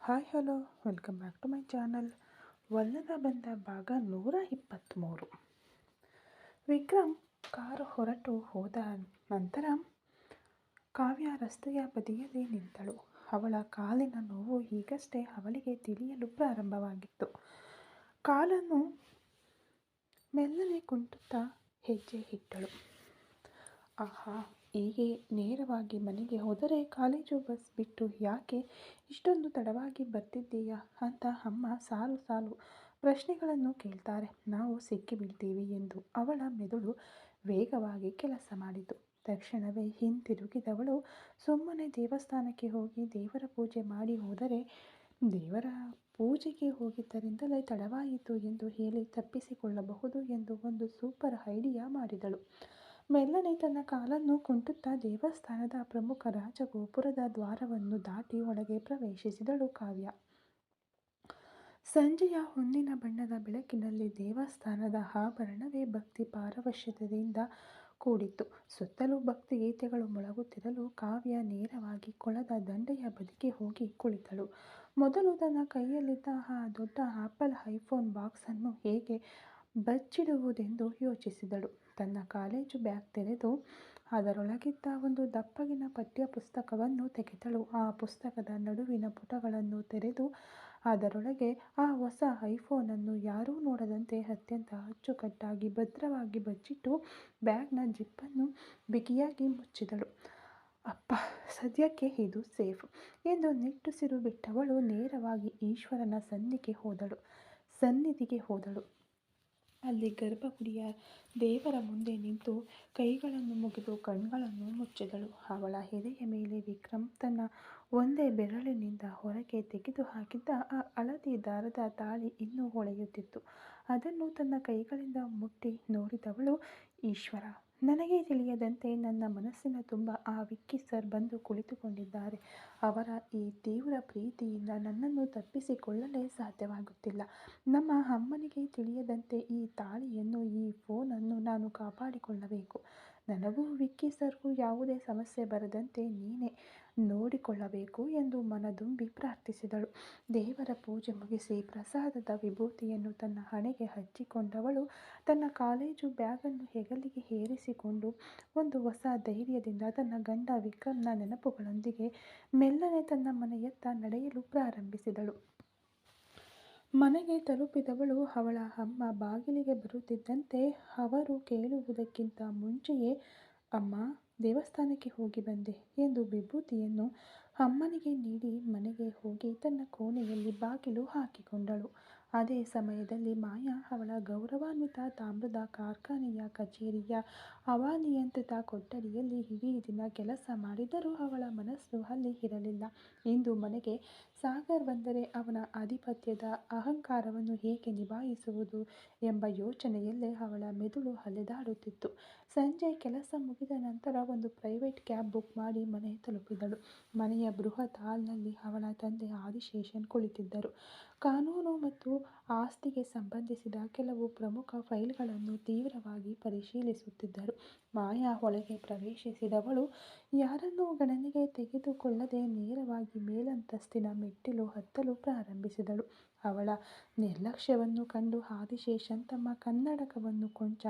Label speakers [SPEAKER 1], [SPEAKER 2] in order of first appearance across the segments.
[SPEAKER 1] Hi hello welcome back to my channel. ಒಲ್ಲದ ಬಂದ ಭಾಗ 123. ವಿಕ್ರಮ್ ಕಾರು ಹೊರಟು ಹೋದ ನಂತರ ಕಾವ್ಯ ರಸ್ತೆಯ ಬದಿಯಲ್ಲಿ ನಿಂತಳು. ಅವಳ ಕಾಲಿನ ನೋವು ಈಗಷ್ಟೇ ಅವಳಿಗೆ ತಿಳಿಯಲು ಪ್ರಾರಂಭವಾಗಿತ್ತು. ಕಾಲನ್ನು ಮೆಲ್ಲನೆ ಕುಂಟುತ್ತಾ ಹೆಜ್ಜೆ ಇಟ್ಟಳು. ಆಹಾ, ಹೀಗೆ ನೇರವಾಗಿ ಮನೆಗೆ ಹೋದರೆ ಕಾಲೇಜು ಬಸ್ ಬಿಟ್ಟು ಯಾಕೆ ಇಷ್ಟೊಂದು ತಡವಾಗಿ ಬರ್ತಿದ್ದೀಯಾ ಅಂತ ಅಮ್ಮ ಸಾಲು ಸಾಲು ಪ್ರಶ್ನೆಗಳನ್ನು ಕೇಳ್ತಾರೆ. ನಾವು ಸಿಕ್ಕಿಬೀಳ್ತೀವಿ ಎಂದು ಅವಳ ಮೆದುಳು ವೇಗವಾಗಿ ಕೆಲಸ ಮಾಡಿತು. ತಕ್ಷಣವೇ ಹಿಂತಿರುಗಿದವಳು ಸುಮ್ಮನೆ ದೇವಸ್ಥಾನಕ್ಕೆ ಹೋಗಿ ದೇವರ ಪೂಜೆ ಮಾಡಿ ಹೋದರೆ ದೇವರ ಪೂಜೆಗೆ ಹೋಗಿದ್ದರಿಂದಲೇ ತಡವಾಯಿತು ಎಂದು ಹೇಳಿ ತಪ್ಪಿಸಿಕೊಳ್ಳಬಹುದು ಎಂದು ಒಂದು ಸೂಪರ್ ಐಡಿಯಾ ಮಾಡಿದಳು. ಮೆಲ್ಲನೆ ತನ್ನ ಕಾಲನ್ನು ಕುಂಟುತ್ತಾ ದೇವಸ್ಥಾನದ ಪ್ರಮುಖ ರಾಜಗೋಪುರದ ದ್ವಾರವನ್ನು ದಾಟಿ ಒಳಗೆ ಪ್ರವೇಶಿಸಿದಳು ಕಾವ್ಯ. ಸಂಜೆಯ ಹೊನ್ನಿನ ಬಣ್ಣದ ಬೆಳಕಿನಲ್ಲಿ ದೇವಸ್ಥಾನದ ಆವರಣವೇ ಭಕ್ತಿ ಪಾರವಶ್ಯತೆಯಿಂದ ಕೂಡಿತ್ತು. ಸುತ್ತಲೂ ಭಕ್ತಿಗೀತೆಗಳು ಮೊಳಗುತ್ತಿರಲು ಕಾವ್ಯ ನೇರವಾಗಿ ಕೊಳದ ದಂಡೆಯ ಬದಿಗೆ ಹೋಗಿ ಕುಳಿತಳು. ಮೊದಲು ತನ್ನ ಕೈಯಲ್ಲಿದ್ದ ಆ ದೊಡ್ಡ ಆಪಲ್ ಐಫೋನ್ ಬಾಕ್ಸನ್ನು ಹೇಗೆ ಬಚ್ಚಿಡುವುದೆಂದು ಯೋಚಿಸಿದಳು. ತನ್ನ ಕಾಲೇಜು ಬ್ಯಾಗ್ ತೆರೆದು ಅದರೊಳಗಿದ್ದ ಒಂದು ದಪ್ಪಗಿನ ಪಠ್ಯ ಪುಸ್ತಕವನ್ನು ತೆಗೆದಳು. ಆ ಪುಸ್ತಕದ ನಡುವಿನ ಪುಟಗಳನ್ನು ತೆರೆದು ಅದರೊಳಗೆ ಆ ಹೊಸ ಐಫೋನನ್ನು ಯಾರೂ ನೋಡದಂತೆ ಅತ್ಯಂತ ಅಚ್ಚುಕಟ್ಟಾಗಿ ಭದ್ರವಾಗಿ ಬಚ್ಚಿಟ್ಟು ಬ್ಯಾಗ್ನ ಜಿಪ್ಪನ್ನು ಬಿಗಿಯಾಗಿ ಮುಚ್ಚಿದಳು. ಅಪ್ಪ, ಸದ್ಯಕ್ಕೆ ಇದು ಸೇಫ್ ಎಂದು ನಿಟ್ಟುಸಿರು ಬಿಟ್ಟವಳು ನೇರವಾಗಿ ಈಶ್ವರನ ಸನ್ನಿಧಿಗೆ ಹೋದಳು. ಅಲ್ಲಿ ಗರ್ಭಗುಡಿಯ ದೇವರ ಮುಂದೆ ನಿಂತು ಕೈಗಳನ್ನು ಮುಗಿದು ಕಣ್ಗಳನ್ನು ಮುಚ್ಚಿದಳು. ಅವಳ ಎದೆಯ ಮೇಲೆ ವಿಕ್ರಮ್ ತನ್ನ ಒಂದೇ ಬೆರಳಿನಿಂದ ಹೊರಗೆ ತೆಗೆದು ಹಾಕಿದ್ದ ಆ ಹಳದಿ ದಾರದ ತಾಳಿ ಇನ್ನೂ ಹೊಳೆಯುತ್ತಿತ್ತು. ಅದನ್ನು ತನ್ನ ಕೈಗಳಿಂದ ಮುಟ್ಟಿ ನೋಡಿದವಳು, ಈಶ್ವರ, ನನಗೆ ತಿಳಿಯದಂತೆ ನನ್ನ ಮನಸ್ಸಿನ ತುಂಬ ಆ ವಿಕ್ಕಿ ಸರ್ ಬಂದು ಕುಳಿತುಕೊಂಡಿದ್ದಾರೆ. ಅವರ ಈ ತೀವ್ರ ಪ್ರೀತಿಯಿಂದ ನನ್ನನ್ನು ತಪ್ಪಿಸಿಕೊಳ್ಳಲೇ ಸಾಧ್ಯವಾಗುತ್ತಿಲ್ಲ. ನಮ್ಮ ಅಮ್ಮನಿಗೆ ತಿಳಿಯದಂತೆ ಈ ತಾಳಿಯನ್ನು, ಈ ಫೋನನ್ನು ನಾನು ಕಾಪಾಡಿಕೊಳ್ಳಬೇಕು. ನನಗೂ ವಿಕ್ಕಿ ಸರ್ಗೂ ಯಾವುದೇ ಸಮಸ್ಯೆ ಬರದಂತೆ ನೀನೇ ನೋಡಿಕೊಳ್ಳಬೇಕು ಎಂದು ಮನದುಂಬಿ ಪ್ರಾರ್ಥಿಸಿದಳು. ದೇವರ ಪೂಜೆ ಮುಗಿಸಿ ಪ್ರಸಾದದ ವಿಭೂತಿಯನ್ನು ತನ್ನ ಹಣೆಗೆ ಹಚ್ಚಿಕೊಂಡವಳು ತನ್ನ ಕಾಲೇಜು ಬ್ಯಾಗನ್ನು ಹೆಗಲಿಗೆ ಏರಿಸಿಕೊಂಡು ಒಂದು ಹೊಸ ಧೈರ್ಯದಿಂದ ತನ್ನ ಗಂಡ ವಿಕ್ರಮ್ನ ನೆನಪುಗಳೊಂದಿಗೆ ಮೆಲ್ಲನೆ ತನ್ನ ಮನೆಯತ್ತ ನಡೆಯಲು ಪ್ರಾರಂಭಿಸಿದಳು. ಮನೆಗೆ ತಲುಪಿದವಳು ಅವಳ ಅಮ್ಮ ಬಾಗಿಲಿಗೆ ಬರುತ್ತಿದ್ದಂತೆ ಅವರು ಕೇಳುವುದಕ್ಕಿಂತ ಮುಂಚೆಯೇ, ಅಮ್ಮ, ದೇವಸ್ಥಾನಕ್ಕೆ ಹೋಗಿ ಬಂದೆ ಎಂದು ವಿಭೂತಿಯನ್ನು ಅಮ್ಮನಿಗೆ ನೀಡಿ ಮನೆಗೆ ಹೋಗಿ ತನ್ನ ಕೋಣೆಯಲ್ಲಿ ಬಾಗಿಲು ಹಾಕಿಕೊಂಡಳು. ಅದೇ ಸಮಯದಲ್ಲಿ ಮಾಯಾ ಅವಳ ಗೌರವಾನ್ವಿತ ತಾಮ್ರದ ಕಾರ್ಖಾನೆಯ ಕಚೇರಿಯ ಹವಾನಿಯಂತ್ರಿತ ಕೊಠಡಿಯಲ್ಲಿ ಇಡೀ ದಿನ ಕೆಲಸ ಮಾಡಿದರೂ ಅವಳ ಮನಸ್ಸು ಅಲ್ಲಿ ಇರಲಿಲ್ಲ. ಇಂದು ಮನೆಗೆ ಸಾಗರ್ ಬಂದರೆ ಅವನ ಆಧಿಪತ್ಯದ ಅಹಂಕಾರವನ್ನು ಹೇಗೆ ನಿಭಾಯಿಸುವುದು ಎಂಬ ಯೋಚನೆಯಲ್ಲೇ ಅವಳ ಮೆದುಳು ಅಲೆದಾಡುತ್ತಿತ್ತು. ಸಂಜೆ ಕೆಲಸ ಮುಗಿದ ನಂತರ ಒಂದು ಪ್ರೈವೇಟ್ ಕ್ಯಾಬ್ ಬುಕ್ ಮಾಡಿ ಮನೆ ತಲುಪಿದಳು. ಮನೆಯ ಬೃಹತ್ ಹಾಲ್ನಲ್ಲಿ ಅವಳ ತಂದೆ ಆದಿಶೇಷನ್ ಕುಳಿತಿದ್ದರು. ಕಾನೂನು ಮತ್ತು ಆಸ್ತಿಗೆ ಸಂಬಂಧಿಸಿದ ಕೆಲವು ಪ್ರಮುಖ ಫೈಲ್ಗಳನ್ನು ತೀವ್ರವಾಗಿ ಪರಿಶೀಲಿಸುತ್ತಿದ್ದರು. ಮಾಯಾ ಒಳಗೆ ಪ್ರವೇಶಿಸಿದವಳು ಯಾರನ್ನೂ ಗಣನೆಗೆ ತೆಗೆದುಕೊಳ್ಳದೆ ನೇರವಾಗಿ ಮೇಲಂತಸ್ತಿನ ಮೆಟ್ಟಿಲು ಹತ್ತಲು ಪ್ರಾರಂಭಿಸಿದಳು. ಅವಳ ನಿರ್ಲಕ್ಷ್ಯವನ್ನು ಕಂಡು ಆದಿಶೇಷನ್ ತಮ್ಮ ಕನ್ನಡಕವನ್ನು ಕೊಂಚ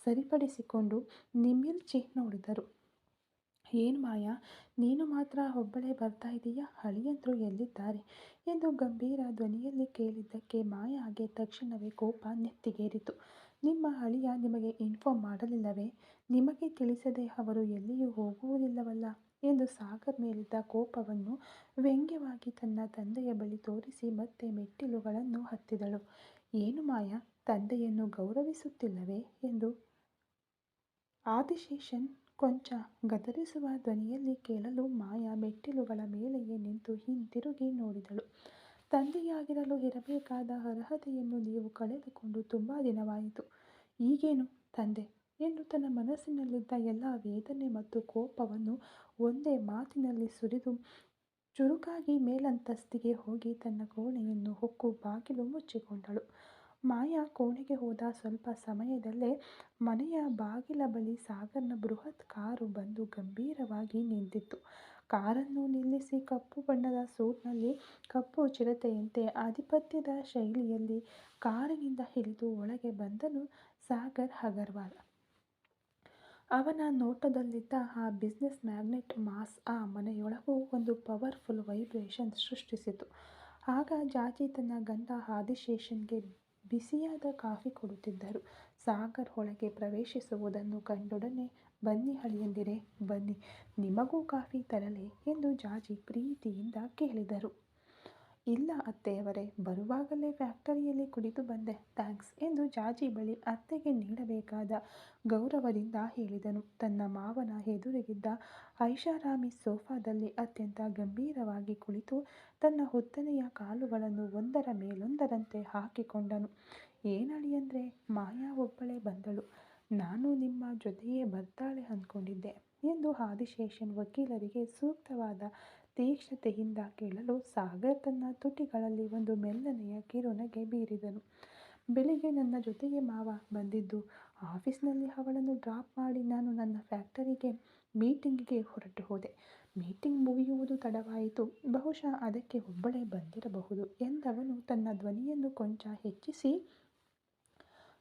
[SPEAKER 1] ಸರಿಪಡಿಸಿಕೊಂಡು ನಿಮಿರ್ಚಿ ನೋಡಿದರು. ಏನು ಮಾಯಾ, ನೀನು ಮಾತ್ರ ಒಬ್ಬಳೇ ಬರ್ತಾ ಇದೀಯಾ? ಅಳಿಯಂದ್ರು ಎಲ್ಲಿದ್ದಾರೆ ಎಂದು ಗಂಭೀರ ಧ್ವನಿಯಲ್ಲಿ ಕೇಳಿದ್ದಕ್ಕೆ ಮಾಯಾಗೆ ತಕ್ಷಣವೇ ಕೋಪ ನೆತ್ತಿಗೇರಿತು. ನಿಮ್ಮ ಅಳಿಯ ನಿಮಗೆ ಇನ್ಫಾರ್ಮ್ ಮಾಡಲಿಲ್ಲವೇ? ನಿಮಗೆ ತಿಳಿಸದೆ ಅವರು ಎಲ್ಲಿಯೂ ಹೋಗುವುದಿಲ್ಲವಲ್ಲ ಎಂದು ಸಾಗರ್ ಮೇಲಿದ್ದ ಕೋಪವನ್ನು ವ್ಯಂಗ್ಯವಾಗಿ ತನ್ನ ತಂದೆಯ ಬಳಿ ತೋರಿಸಿ ಮತ್ತೆ ಮೆಟ್ಟಿಲುಗಳನ್ನು ಹತ್ತಿದಳು. ಏನು ಮಾಯಾ, ತಂದೆಯನ್ನು ಗೌರವಿಸುತ್ತಿಲ್ಲವೇ ಎಂದು ಆದಿಶೇಷನ್ ಕೊಂಚ ಗದರಿಸುವ ಧ್ವನಿಯಲ್ಲಿ ಕೇಳಲು ಮಾಯಾ ಮೆಟ್ಟಿಲುಗಳ ಮೇಲೆಯೇ ನಿಂತು ಹಿಂತಿರುಗಿ ನೋಡಿದಳು. ತಂದೆಯಾಗಿರಲು ಇರಬೇಕಾದ ಅರ್ಹತೆಯನ್ನು ನೀವು ಕಳೆದುಕೊಂಡು ತುಂಬ ದಿನವಾಯಿತು. ಈಗೇನು ತಂದೆ ಎಂದು ತನ್ನ ಮನಸ್ಸಿನಲ್ಲಿದ್ದ ಎಲ್ಲ ವೇದನೆ ಮತ್ತು ಕೋಪವನ್ನು ಒಂದೇ ಮಾತಿನಲ್ಲಿ ಸುರಿದು ಚುರುಕಾಗಿ ಮೇಲಂತಸ್ತಿಗೆ ಹೋಗಿ ತನ್ನ ಕೋಣೆಯನ್ನು ಹೊಕ್ಕು ಬಾಗಿಲು ಮುಚ್ಚಿಕೊಂಡಳು. ಮಾಯಾ ಕೋಣೆಗೆ ಹೋದ ಸ್ವಲ್ಪ ಸಮಯದಲ್ಲೇ ಮನೆಯ ಬಾಗಿಲ ಬಳಿ ಸಾಗರ್ನ ಬೃಹತ್ ಕಾರು ಬಂದು ಗಂಭೀರವಾಗಿ ನಿಂತಿತ್ತು. ಕಾರನ್ನು ನಿಲ್ಲಿಸಿ ಕಪ್ಪು ಬಣ್ಣದ ಸೂಟ್ನಲ್ಲಿ ಕಪ್ಪು ಚಿರತೆಯಂತೆ ಆಧಿಪತ್ಯದ ಶೈಲಿಯಲ್ಲಿ ಕಾರಿನಿಂದ ಇಳಿದು ಒಳಗೆ ಬಂದನು ಸಾಗರ್ ಅಗರ್ವಾಲ್. ಅವನ ನೋಟದಲ್ಲಿದ್ದ ಆ ಬಿಸ್ನೆಸ್ ಮ್ಯಾಗ್ನೆಟ್ ಮಾಸ್ ಆ ಮನೆಯೊಳಗೂ ಒಂದು ಪವರ್ಫುಲ್ ವೈಬ್ರೇಷನ್ ಸೃಷ್ಟಿಸಿತು. ಆಗ ಜಾಜಿ ತನ್ನ ಗಂಡ ಆದಿಶೇಷನ್ಗೆ ಬಿಸಿಯಾದ ಕಾಫಿ ಕೊಡುತ್ತಿದ್ದರು. ಸಾಗರ್ ಒಳಗೆ ಪ್ರವೇಶಿಸುವುದನ್ನು ಕಂಡೊಡನೆ, "ಬನ್ನಿ ಅಳಿಯಂದಿರೆ, ಬನ್ನಿ, ನಿಮಗೂ ಕಾಫಿ ತರಲೇ" ಎಂದು ಜಾಜಿ ಪ್ರೀತಿಯಿಂದ ಕೇಳಿದರು. "ಇಲ್ಲ ಅತ್ತೆಯವರೇ, ಬರುವಾಗಲೇ ಫ್ಯಾಕ್ಟರಿಯಲ್ಲಿ ಕುಡಿದು ಬಂದೆ, ಥ್ಯಾಂಕ್ಸ್" ಎಂದು ಜಾಜಿ ಬಳಿ ಅತ್ತೆಗೆ ನೀಡಬೇಕಾದ ಗೌರವದಿಂದ ಹೇಳಿದನು. ತನ್ನ ಮಾವನ ಎದುರಿಗಿದ್ದ ಐಷಾರಾಮಿ ಸೋಫಾದಲ್ಲಿ ಅತ್ಯಂತ ಗಂಭೀರವಾಗಿ ಕುಳಿತು ತನ್ನ ಉದ್ದನೆಯ ಕಾಲುಗಳನ್ನು ಒಂದರ ಮೇಲೊಂದರಂತೆ ಹಾಕಿಕೊಂಡನು. "ಏನಳಿಯಂದ್ರೆ, ಮಾಯಾ ಒಬ್ಬಳೇ ಬಂದಳು. ನಾನು ನಿಮ್ಮ ಜೊತೆಯೇ ಬರ್ತಾಳೆ ಅಂದ್ಕೊಂಡಿದ್ದೆ" ಎಂದು ಆದಿಶೇಷನ್ ವಕೀಲರಿಗೆ ಸೂಕ್ತವಾದ ತೀಕ್ಷ್ಣತೆಯಿಂದ ಕೇಳಲು ಸಾಗರ್ ತನ್ನ ತುಟಿಗಳಲ್ಲಿ ಒಂದು ಮೆಲ್ಲನೆಯ ಕಿರುನಗೆ ಬೀರಿದನು. "ಬೆಳಿಗ್ಗೆ ನನ್ನ ಜೊತೆಗೆ ಮಾವ ಬಂದಿದ್ದು. ಆಫೀಸ್ನಲ್ಲಿ ಅವಳನ್ನು ಡ್ರಾಪ್ ಮಾಡಿ ನಾನು ನನ್ನ ಫ್ಯಾಕ್ಟರಿಗೆ ಮೀಟಿಂಗಿಗೆ ಹೊರಟು ಹೋದೆ. ಮೀಟಿಂಗ್ ಮುಗಿಯುವುದು ತಡವಾಯಿತು. ಬಹುಶಃ ಅದಕ್ಕೆ ಒಬ್ಬಳೇ ಬಂದಿರಬಹುದು" ಎಂದವನು ತನ್ನ ಧ್ವನಿಯನ್ನು ಕೊಂಚ ಹೆಚ್ಚಿಸಿ,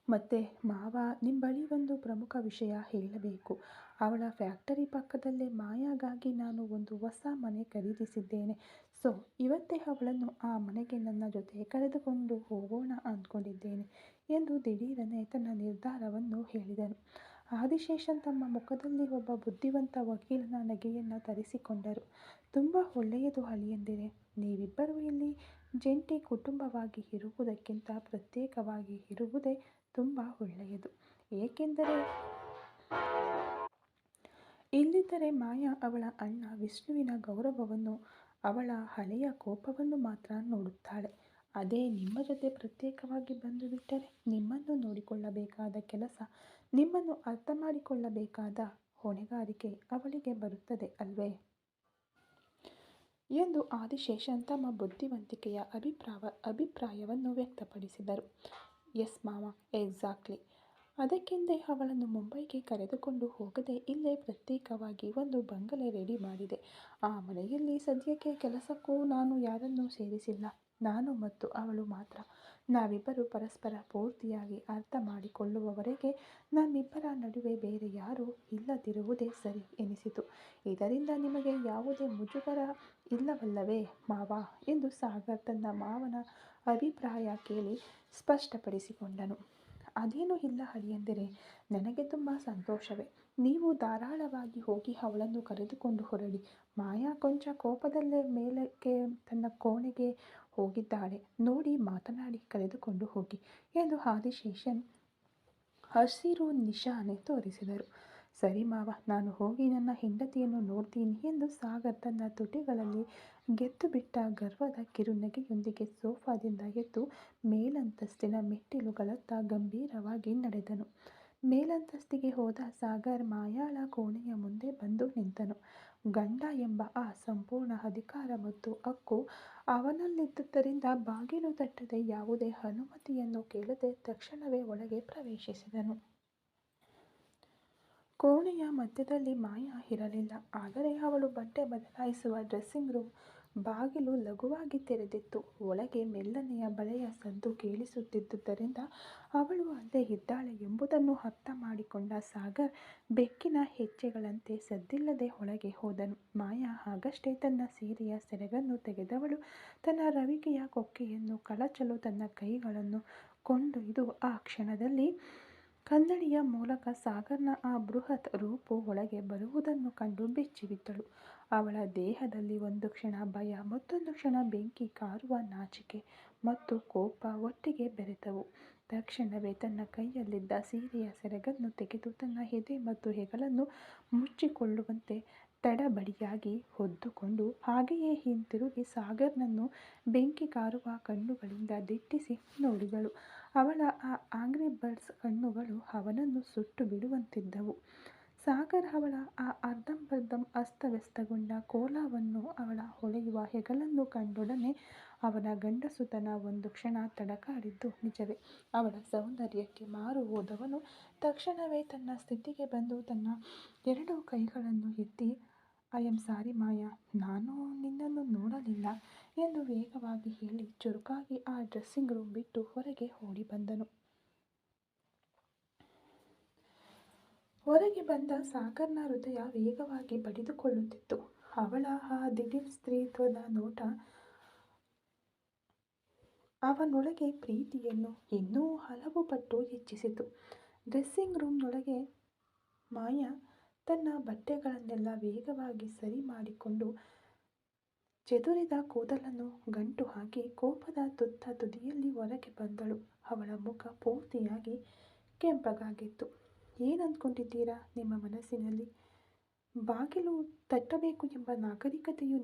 [SPEAKER 1] "ಮತ್ತೆ ಮಾವ, ನಿಂಬಳಿ ಒಂದು ಪ್ರಮುಖ ವಿಷಯ ಹೇಳಬೇಕು. ಅವಳ ಫ್ಯಾಕ್ಟರಿ ಪಕ್ಕದಲ್ಲೇ ಮಾಯಾಗಾಗಿ ನಾನು ಒಂದು ಹೊಸ ಮನೆ ಖರೀದಿಸಿದ್ದೇನೆ. ಸೊ ಇವತ್ತೇ ಅವಳನ್ನು ಆ ಮನೆಗೆ ನನ್ನ ಜೊತೆ ಕರೆದುಕೊಂಡು ಹೋಗೋಣ ಅಂದ್ಕೊಂಡಿದ್ದೇನೆ" ಎಂದು ದಿಢೀರನೆ ತನ್ನ ನಿರ್ಧಾರವನ್ನು ಹೇಳಿದನು. ಆದಿಶೇಷನ್ ತಮ್ಮ ಮುಖದಲ್ಲಿ ಒಬ್ಬ ಬುದ್ಧಿವಂತ ವಕೀಲನ ನಗೆಯನ್ನು ತರಿಸಿಕೊಂಡರು. "ತುಂಬ ಒಳ್ಳೆಯದು ಅಳಿಯಂದಿರೆ. ನೀವಿಬ್ಬರೂ ಇಲ್ಲಿ ಜಂಟಿ ಕುಟುಂಬವಾಗಿ ಇರುವುದಕ್ಕಿಂತ ಪ್ರತ್ಯೇಕವಾಗಿ ಇರುವುದೇ ತುಂಬ ಒಳ್ಳೆಯದು. ಏಕೆಂದರೆ ಇಲ್ಲಿದ್ದರೆ ಮಾಯಾ ಅವಳ ಅಣ್ಣ ವಿಷ್ಣುವಿನ ಗೌರವವನ್ನು, ಅವಳ ಹಳೆಯ ಕೋಪವನ್ನು ಮಾತ್ರ ನೋಡುತ್ತಾಳೆ. ಅದೇ ನಿಮ್ಮ ಜೊತೆ ಪ್ರತ್ಯೇಕವಾಗಿ ಬಂದು ಬಿಟ್ಟರೆ ನಿಮ್ಮನ್ನು ನೋಡಿಕೊಳ್ಳಬೇಕಾದ ಕೆಲಸ, ನಿಮ್ಮನ್ನು ಅರ್ಥ ಮಾಡಿಕೊಳ್ಳಬೇಕಾದ ಹೊಣೆಗಾರಿಕೆ ಅವಳಿಗೆ ಬರುತ್ತದೆ ಅಲ್ವೇ" ಎಂದು ಆದಿಶೇಷನ್ ತಮ್ಮ ಬುದ್ಧಿವಂತಿಕೆಯ ಅಭಿಪ್ರಾಯವನ್ನು ವ್ಯಕ್ತಪಡಿಸಿದರು. "ಎಸ್ ಮಾವ, ಎಕ್ಸಾಕ್ಟ್ಲಿ. ಅದಕ್ಕೆಂದೇ ಅವಳನ್ನು ಮುಂಬೈಗೆ ಕರೆದುಕೊಂಡು ಹೋಗದೆ ಇಲ್ಲೇ ಪ್ರತ್ಯೇಕವಾಗಿ ಒಂದು ಬಂಗಲೆ ರೆಡಿ ಮಾಡಿದೆ. ಆ ಮನೆಯಲ್ಲಿ ಸದ್ಯಕ್ಕೆ ಕೆಲಸಕ್ಕೂ ನಾನು ಯಾರನ್ನೂ ಸೇರಿಸಿಲ್ಲ. ನಾನು ಮತ್ತು ಅವಳು ಮಾತ್ರ. ನಾವಿಬ್ಬರು ಪರಸ್ಪರ ಪೂರ್ತಿಯಾಗಿ ಅರ್ಥ ಮಾಡಿಕೊಳ್ಳುವವರೆಗೆ ನಮ್ಮಿಬ್ಬರ ನಡುವೆ ಬೇರೆ ಯಾರೂ ಇಲ್ಲದಿರುವುದೇ ಸರಿ ಎನಿಸಿತು. ಇದರಿಂದ ನಿಮಗೆ ಯಾವುದೇ ಮುಜುಗರ ಇಲ್ಲವಲ್ಲವೇ ಮಾವ" ಎಂದು ಸಾಗರ್ ತನ್ನ ಮಾವನ ಅಭಿಪ್ರಾಯ ಕೇಳಿ ಸ್ಪಷ್ಟಪಡಿಸಿಕೊಂಡನು. "ಅದೇನೂ ಇಲ್ಲ ಅಳಿಯಂದಿರೆ, ನನಗೆ ತುಂಬ ಸಂತೋಷವೇ. ನೀವು ಧಾರಾಳವಾಗಿ ಹೋಗಿ ಅವಳನ್ನು ಕರೆದುಕೊಂಡು ಹೊರಡಿ. ಮಾಯಾ ಕೊಂಚ ಕೋಪದಲ್ಲೇ ಮೇಲಕ್ಕೆ ತನ್ನ ಕೋಣೆಗೆ ಹೋಗಿದ್ದಾಳೆ. ನೋಡಿ, ಮಾತನಾಡಿ ಕರೆದುಕೊಂಡು ಹೋಗಿ" ಎಂದು ಆದಿಶೇಷನ್ ಹಸಿರು ನಿಶಾನೆ ತೋರಿಸಿದರು. "ಸರಿ ಮಾವ, ನಾನು ಹೋಗಿ ನನ್ನ ಹೆಂಡತಿಯನ್ನು ನೋಡ್ತೀನಿ" ಎಂದು ಸಾಗರ್ ತನ್ನ ತುಟಿಗಳಲ್ಲಿ ಗೆದ್ದುಬಿಟ್ಟ ಗರ್ವದ ಕಿರುನಗೆಯೊಂದಿಗೆ ಸೋಫಾದಿಂದ ಎದ್ದು ಮೇಲಂತಸ್ತಿನ ಮೆಟ್ಟಿಲುಗಳತ್ತ ಗಂಭೀರವಾಗಿ ನಡೆದನು. ಮೇಲಂತಸ್ತಿಗೆ ಹೋದ ಸಾಗರ್ ಮಾಯಾಳ ಕೋಣೆಯ ಮುಂದೆ ಬಂದು ನಿಂತನು. ಗಂಡ ಎಂಬ ಆ ಸಂಪೂರ್ಣ ಅಧಿಕಾರ ಮತ್ತು ಹಕ್ಕು ಅವನಲ್ಲಿದ್ದುದರಿಂದ ಬಾಗಿಲು ತಟ್ಟದೆ, ಯಾವುದೇ ಅನುಮತಿಯನ್ನು ಕೇಳದೆ ತಕ್ಷಣವೇ ಒಳಗೆ ಪ್ರವೇಶಿಸಿದನು. ಕೋಣೆಯ ಮಧ್ಯದಲ್ಲಿ ಮಾಯಾ ಇರಲಿಲ್ಲ. ಆದರೆ ಅವಳು ಬಟ್ಟೆ ಬದಲಾಯಿಸುವ ಡ್ರೆಸ್ಸಿಂಗ್ ರೂಮ್ ಬಾಗಿಲು ಲಘುವಾಗಿ ತೆರೆದಿತ್ತು. ಒಳಗೆ ಮೆಲ್ಲನೆಯ ಬಳೆಯ ಸದ್ದು ಕೇಳಿಸುತ್ತಿದ್ದುದರಿಂದ ಅವಳು ಅಲ್ಲೇ ಇದ್ದಾಳೆ ಎಂಬುದನ್ನು ಅರ್ಥ ಮಾಡಿಕೊಂಡ ಸಾಗರ್ ಬೆಕ್ಕಿನ ಹೆಜ್ಜೆಗಳಂತೆ ಸದ್ದಿಲ್ಲದೆ ಒಳಗೆ ಹೋದನು. ಮಾಯಾ ಆಗಷ್ಟೇ ತನ್ನ ಸೀರೆಯ ಸೆರಗನ್ನು ತೆಗೆದವಳು. ತನ್ನ ರವಿಕೆಯ ಕೊಕ್ಕೆಯನ್ನು ಕಳಚಲು ತನ್ನ ಕೈಗಳನ್ನು ಕೊಂಡೊಯ್ದು ಆ ಕ್ಷಣದಲ್ಲಿ ಕನ್ನಡಿಯ ಮೂಲಕ ಸಾಗರ್ನ ಆ ಬೃಹತ್ ರೂಪು ಒಳಗೆ ಬರುವುದನ್ನು ಕಂಡು ಬೆಚ್ಚಿಬಿದ್ದಳು. ಅವಳ ದೇಹದಲ್ಲಿ ಒಂದು ಕ್ಷಣ ಭಯ, ಮತ್ತೊಂದು ಕ್ಷಣ ಬೆಂಕಿ ಕಾರುವ ನಾಚಿಕೆ ಮತ್ತು ಕೋಪ ಒಟ್ಟಿಗೆ ಬೆರೆತವು. ತಕ್ಷಣವೇ ತನ್ನ ಕೈಯಲ್ಲಿದ್ದ ಸೀರೆಯ ಸೆರಗನ್ನು ತೆಗೆದು ತನ್ನ ಎದೆ ಮತ್ತು ಹೆಗಲನ್ನು ಮುಚ್ಚಿಕೊಳ್ಳುವಂತೆ ತಡಬಡಿಯಾಗಿ ಹೊದ್ದುಕೊಂಡು ಹಾಗೆಯೇ ಹಿಂತಿರುಗಿ ಸಾಗರ್ನನ್ನು ಬೆಂಕಿ ಕಾರುವ ಕಣ್ಣುಗಳಿಂದ ದಿಟ್ಟಿಸಿ ನೋಡಿದಳು. ಅವಳ ಆ ಆಂಗ್ರಿ ಬರ್ಡ್ಸ್ ಕಣ್ಣುಗಳು ಅವನನ್ನು ಸುಟ್ಟು ಬಿಡುವಂತಿದ್ದವು. ಸಾಗರ್ ಅವಳ ಆ ಅರ್ಧಂಬರ್ಧ ಅಸ್ತವ್ಯಸ್ತಗೊಂಡ ಕೋಲವನ್ನು, ಅವಳ ಹೊಳೆಯುವ ಹೆಗಲನ್ನು ಕಂಡೊಡನೆ ಅವನ ಗಂಡಸುತನ ಒಂದು ಕ್ಷಣ ತಡಕಾಡಿದ್ದು ನಿಜವೇ. ಅವಳ ಸೌಂದರ್ಯಕ್ಕೆ ಮಾರು ಹೋದವನು ತಕ್ಷಣವೇ ತನ್ನ ಸ್ಥಿತಿಗೆ ಬಂದು ತನ್ನ ಎರಡೂ ಕೈಗಳನ್ನು ಎತ್ತಿ ಐ ಆಮ್ ಸಾರಿ ಮಾಯಾ, ನಾನು ನಿನ್ನನ್ನು ನೋಡಲಿಲ್ಲ ಎಂದು ವೇಗವಾಗಿ ಹೇಳಿ ಚುರುಕಾಗಿ ಆ ಡ್ರೆಸ್ಸಿಂಗ್ ರೂಮ್ ಬಿಟ್ಟು ಹೊರಗೆ ಓಡಿ ಬಂದನು. ಹೊರಗೆ ಬಂದ ಸಾಗರ್ನ ಹೃದಯ ವೇಗವಾಗಿ ಬಡಿದುಕೊಳ್ಳುತ್ತಿತ್ತು. ಅವಳ ಆ ದಿಢೀರ್ ಸ್ತ್ರೀತ್ವದ ನೋಟ ಅವನೊಳಗೆ ಪ್ರೀತಿಯನ್ನು ಇನ್ನೂ ಹಲವು ಪಟ್ಟು ಹೆಚ್ಚಿಸಿತು. ಡ್ರೆಸ್ಸಿಂಗ್ ರೂಮ್ನೊಳಗೆ ಮಾಯಾ ತನ್ನ ಬಟ್ಟೆಗಳನ್ನೆಲ್ಲ ವೇಗವಾಗಿ ಸರಿ ಮಾಡಿಕೊಂಡು ಚೆದುರಿದ ಕೂದಲನ್ನು ಗಂಟು ಹಾಕಿ ಕೋಪದ ತುತ್ತ ತುದಿಯಲ್ಲಿ ಹೊರಗೆ ಬಂದಳು. ಅವಳ ಮುಖ ಪೂರ್ತಿಯಾಗಿ ಕೆಂಪಗಾಗಿತ್ತು. ಏನಂದ್ಕೊಂಡಿದ್ದೀರಾ ನಿಮ್ಮ ಮನಸ್ಸಿನಲ್ಲಿ? ಬಾಗಿಲು ತಟ್ಟಬೇಕು ಎಂಬ ನಾಗರಿಕತೆಯು